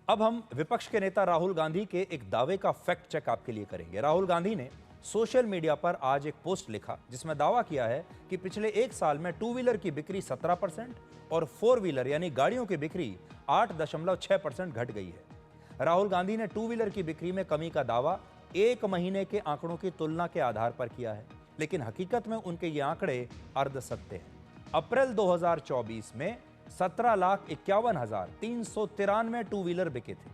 अब हम विपक्ष के नेता राहुल गांधी के एक दावे का फैक्ट चेक आपके लिए करेंगे। राहुल गांधी ने सोशल मीडिया पर आज एक पोस्ट लिखा जिसमें दावा किया है कि पिछले एक साल में टू व्हीलर की बिक्री 17% और फोर व्हीलर यानी गाड़ियों की बिक्री 8.6% घट गई है। राहुल गांधी ने टू व्हीलर की बिक्री में कमी का दावा एक महीने के आंकड़ों की तुलना के आधार पर किया है, लेकिन हकीकत में उनके ये आंकड़े अर्धसत्य हैं। अप्रैल 2024 में 17,51,393 टू व्हीलर बिके थे,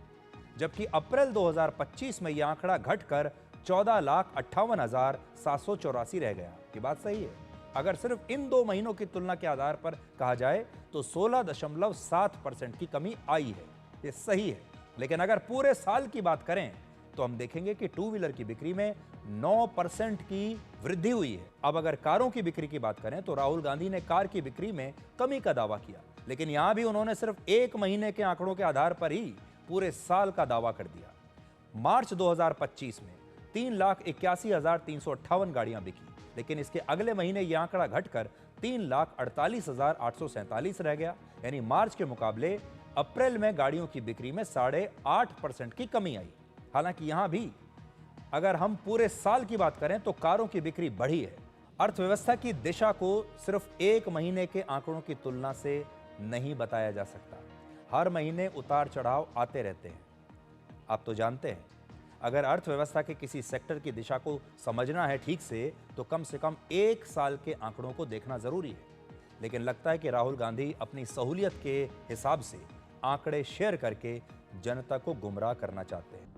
जबकि अप्रैल 2025 में यह आंकड़ा घटकर 14,58,784 रह गया। ये बात सही है। अगर सिर्फ इन 2 महीनों की तुलना के आधार पर कहा जाए तो 16.7% की कमी आई है। ये सही है, लेकिन अगर पूरे साल की बात करें तो हम देखेंगे कि टू व्हीलर की बिक्री में 9% की वृद्धि हुई है। अब अगर कारों की बिक्री की बात करें तो राहुल गांधी ने कार की बिक्री में कमी का दावा किया, लेकिन यहां भी उन्होंने सिर्फ एक महीने के आंकड़ों के आधार पर ही पूरे साल का दावा कर दिया। मार्च 2025 में 3,81,358 गाड़ियां बिकी, लेकिन इसके अगले महीने यह आंकड़ा घटकर 3,48,847 रह गया। यानी मार्च के मुकाबले अप्रैल में गाड़ियों की बिक्री में 8.5% की कमी आई। हालांकि यहां भी अगर हम पूरे साल की बात करें तो कारों की बिक्री बढ़ी है। अर्थव्यवस्था की दिशा को सिर्फ एक महीने के आंकड़ों की तुलना से नहीं बताया जा सकता। हर महीने उतार चढ़ाव आते रहते हैं। आप तो जानते हैं, अगर अर्थव्यवस्था के किसी सेक्टर की दिशा को समझना है ठीक से कम एक साल के आंकड़ों को देखना जरूरी है। लेकिन लगता है कि राहुल गांधी अपनी सहूलियत के हिसाब से आंकड़े शेयर करके जनता को गुमराह करना चाहते हैं।